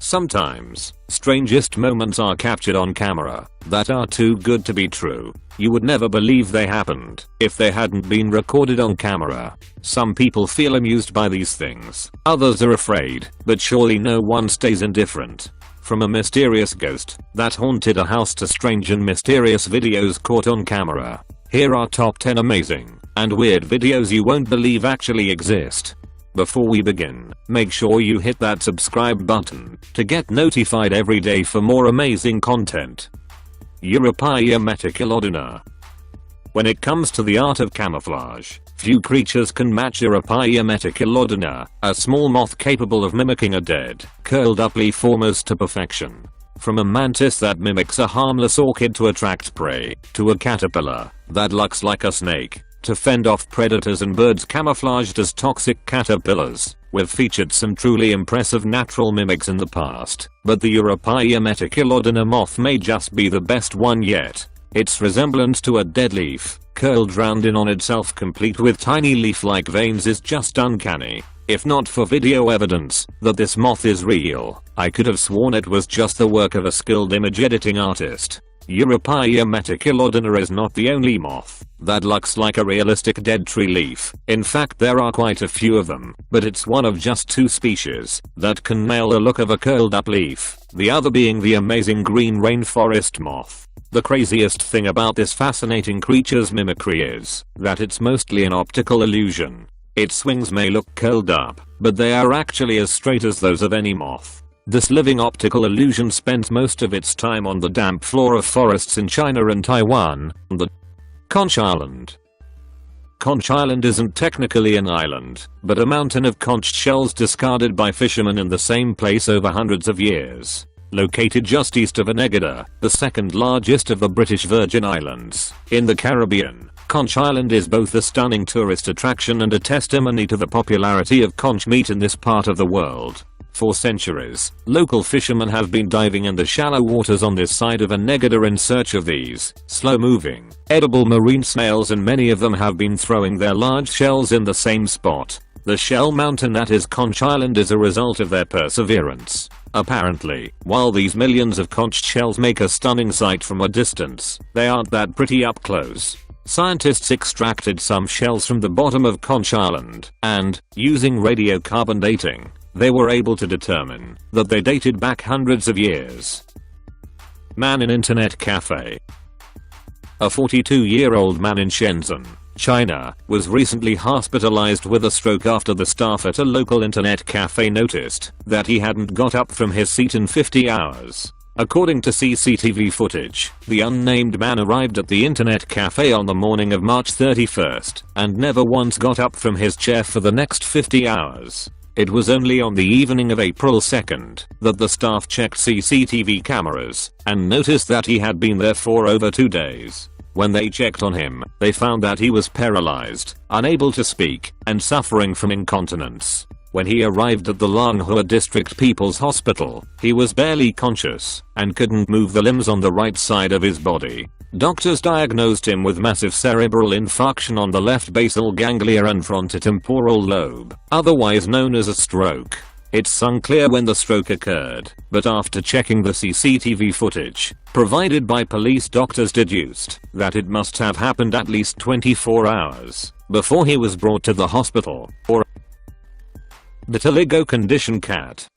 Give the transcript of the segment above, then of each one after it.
Sometimes, strangest moments are captured on camera that are too good to be true. You would never believe they happened if they hadn't been recorded on camera. Some people feel amused by these things, others are afraid, but surely no one stays indifferent. From a mysterious ghost that haunted a house to strange and mysterious videos caught on camera, here are top 10 amazing and weird videos you won't believe actually exist. Before we begin, make sure you hit that subscribe button to get notified every day for more amazing content. Europaea meticulodina. When it comes to the art of camouflage, few creatures can match Europaea meticulodina, a small moth capable of mimicking a dead, curled up leaf almost to perfection. From a mantis that mimics a harmless orchid to attract prey, to a caterpillar that looks like a snake, to fend off predators and birds camouflaged as toxic caterpillars. We've featured some truly impressive natural mimics in the past, but the Europaea meticulodina moth may just be the best one yet. Its resemblance to a dead leaf, curled round in on itself complete with tiny leaf-like veins is just uncanny. If not for video evidence that this moth is real, I could have sworn it was just the work of a skilled image editing artist. Europaea meticulodina is not the only moth that looks like a realistic dead tree leaf. In fact, there are quite a few of them, but it's one of just two species that can nail the look of a curled up leaf, the other being the amazing green rainforest moth. The craziest thing about this fascinating creature's mimicry is that it's mostly an optical illusion. Its wings may look curled up, but they are actually as straight as those of any moth. This living optical illusion spends most of its time on the damp floor of forests in China and Taiwan. The Conch Island. Conch Island isn't technically an island, but a mountain of conch shells discarded by fishermen in the same place over hundreds of years. Located just east of Anegada, the second largest of the British Virgin Islands, in the Caribbean, Conch Island is both a stunning tourist attraction and a testimony to the popularity of conch meat in this part of the world. For centuries, local fishermen have been diving in the shallow waters on this side of Anegada in search of these slow-moving, edible marine snails, and many of them have been throwing their large shells in the same spot. The shell mountain that is Conch Island is a result of their perseverance. Apparently, while these millions of conch shells make a stunning sight from a distance, they aren't that pretty up close. Scientists extracted some shells from the bottom of Conch Island, and, using radiocarbon dating, they were able to determine that they dated back hundreds of years. Man in Internet Cafe. A 42-year-old man in Shenzhen, China, was recently hospitalized with a stroke after the staff at a local internet cafe noticed that he hadn't got up from his seat in 50 hours. According to CCTV footage, the unnamed man arrived at the internet cafe on the morning of March 31st and never once got up from his chair for the next 50 hours. It was only on the evening of April 2nd that the staff checked CCTV cameras and noticed that he had been there for over 2 days. When they checked on him, they found that he was paralyzed, unable to speak, and suffering from incontinence. When he arrived at the Langhua District People's Hospital, he was barely conscious and couldn't move the limbs on the right side of his body. Doctors diagnosed him with massive cerebral infarction on the left basal ganglia and frontotemporal lobe, otherwise known as a stroke. It's unclear when the stroke occurred, but after checking the CCTV footage provided by police, doctors deduced that it must have happened at least 24 hours before he was brought to the hospital. Or vitiligo condition cat.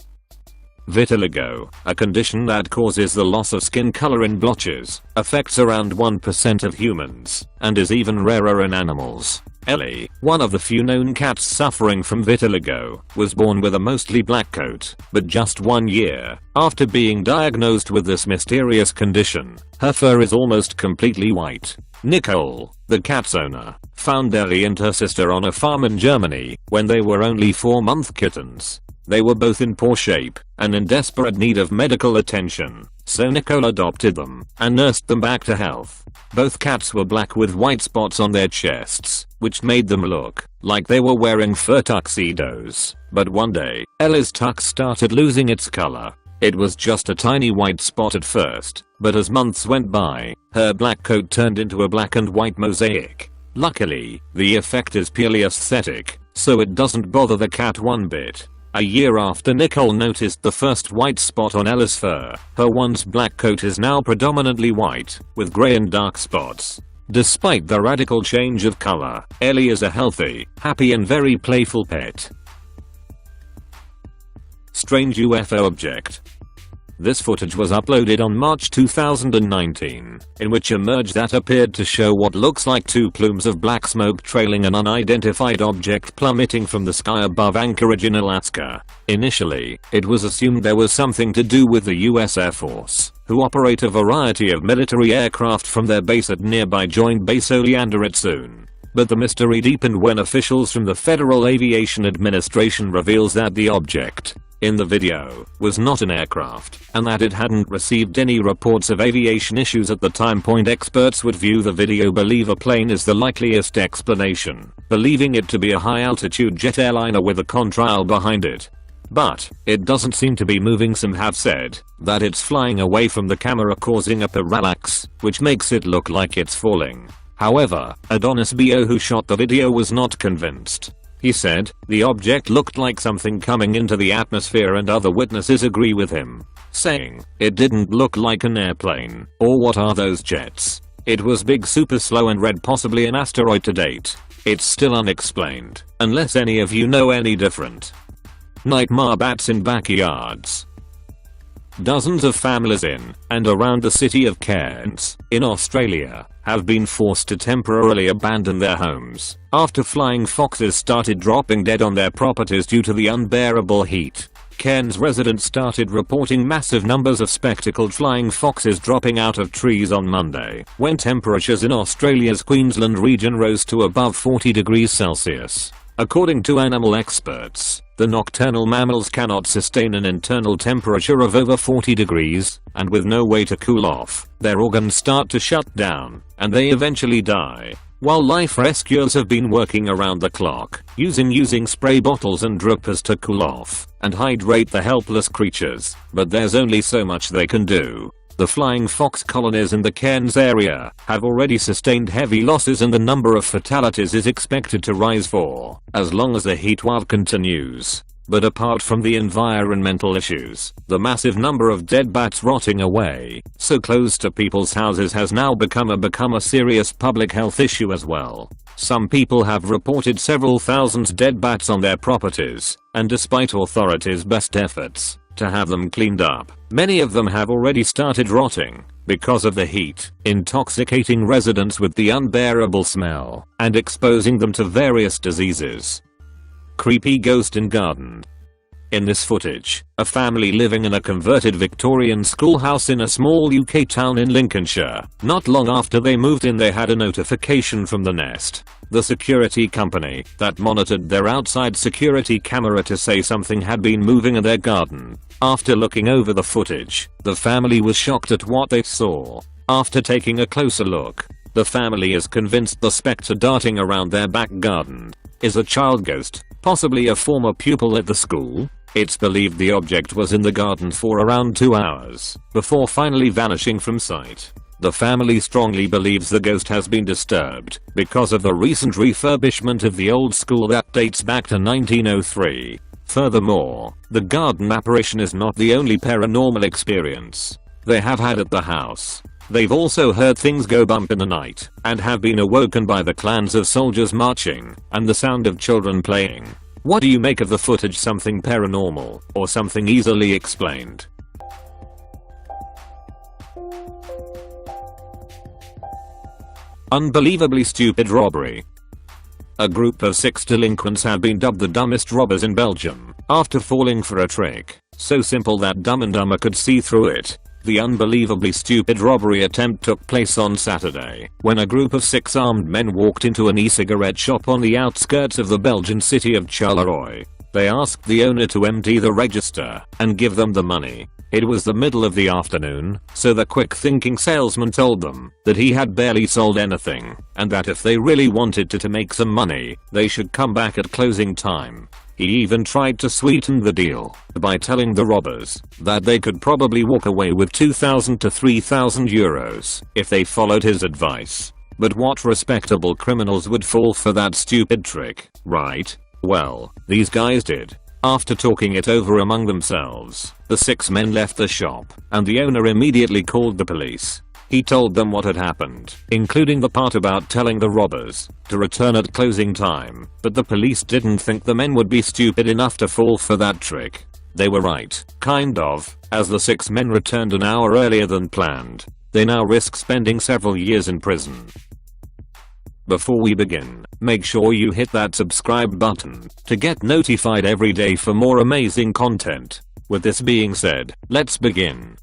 Vitiligo, a condition that causes the loss of skin color in blotches, affects around 1% of humans, and is even rarer in animals. Ellie, one of the few known cats suffering from vitiligo, was born with a mostly black coat, but just 1 year after being diagnosed with this mysterious condition, her fur is almost completely white. Nicole, the cat's owner, found Ellie and her sister on a farm in Germany when they were only 4-month kittens. They were both in poor shape and in desperate need of medical attention, so Nicole adopted them and nursed them back to health. Both cats were black with white spots on their chests, which made them look like they were wearing fur tuxedos. But one day, Ellie's tux started losing its color. It was just a tiny white spot at first, but as months went by, her black coat turned into a black and white mosaic. Luckily, the effect is purely aesthetic, so it doesn't bother the cat one bit. A year after Nicole noticed the first white spot on Ella's fur, her once black coat is now predominantly white, with grey and dark spots. Despite the radical change of color, Ellie is a healthy, happy and very playful pet. Strange UFO object. This footage was uploaded on March 2019, in which emerged that appeared to show what looks like two plumes of black smoke trailing an unidentified object plummeting from the sky above Anchorage in Alaska. Initially, it was assumed there was something to do with the US Air Force, who operate a variety of military aircraft from their base at nearby Joint Base Oleander at Soon. But the mystery deepened when officials from the Federal Aviation Administration reveals that the object in the video was not an aircraft, and that it hadn't received any reports of aviation issues at the time. Experts would view the video believe a plane is the likeliest explanation, believing it to be a high-altitude jet airliner with a contrail behind it. But it doesn't seem to be moving. Some have said that it's flying away from the camera, causing a parallax, which makes it look like it's falling. However, Adonis Bo, who shot the video, was not convinced. He said, the object looked like something coming into the atmosphere, and other witnesses agree with him, saying, it didn't look like an airplane, or what are those jets? It was big, super slow and red, possibly an asteroid. To date, it's still unexplained, unless any of you know any different. Nightmare bats in backyards. Dozens of families in and around the city of Cairns, in Australia, have been forced to temporarily abandon their homes after flying foxes started dropping dead on their properties due to the unbearable heat. Cairns residents started reporting massive numbers of spectacled flying foxes dropping out of trees on Monday, when temperatures in Australia's Queensland region rose to above 40 degrees Celsius. According to animal experts, the nocturnal mammals cannot sustain an internal temperature of over 40 degrees, and with no way to cool off, their organs start to shut down, and they eventually die. Wildlife rescuers have been working around the clock, using spray bottles and drippers to cool off and hydrate the helpless creatures, but there's only so much they can do. The flying fox colonies in the Cairns area have already sustained heavy losses, and the number of fatalities is expected to rise for as long as the heatwave continues. But apart from the environmental issues, the massive number of dead bats rotting away so close to people's houses has now become a serious public health issue as well. Some people have reported several thousand dead bats on their properties, and despite authorities' best efforts to have them cleaned up, many of them have already started rotting because of the heat, intoxicating residents with the unbearable smell and exposing them to various diseases. Creepy ghost in garden. In this footage, a family living in a converted Victorian schoolhouse in a small UK town in Lincolnshire. Not long after they moved in, they had a notification from the Nest, the security company that monitored their outside security camera, to say something had been moving in their garden. After looking over the footage, the family was shocked at what they saw. After taking a closer look, the family is convinced the spectre darting around their back garden is a child ghost, possibly a former pupil at the school. It's believed the object was in the garden for around 2 hours before finally vanishing from sight. The family strongly believes the ghost has been disturbed because of the recent refurbishment of the old school that dates back to 1903. Furthermore, the garden apparition is not the only paranormal experience they have had at the house. They've also heard things go bump in the night and have been awoken by the clans of soldiers marching and the sound of children playing. What do you make of the footage? Something paranormal or something easily explained? Unbelievably stupid robbery. A group of 6 delinquents have been dubbed the dumbest robbers in Belgium after falling for a trick so simple that Dumb and Dumber could see through it. The unbelievably stupid robbery attempt took place on Saturday, when a group of 6 armed men walked into an e-cigarette shop on the outskirts of the Belgian city of Charleroi. They asked the owner to empty the register and give them the money. It was the middle of the afternoon, so the quick-thinking salesman told them that he had barely sold anything, and that if they really wanted to make some money, they should come back at closing time. He even tried to sweeten the deal by telling the robbers that they could probably walk away with 2,000 to 3,000 euros if they followed his advice. But what respectable criminals would fall for that stupid trick, right? Well, these guys did. After talking it over among themselves, the 6 men left the shop, and the owner immediately called the police. He told them what had happened, including the part about telling the robbers to return at closing time, but the police didn't think the men would be stupid enough to fall for that trick. They were right, kind of, as the 6 men returned an hour earlier than planned. They now risk spending several years in prison. Before we begin, make sure you hit that subscribe button to get notified every day for more amazing content. With this being said, let's begin.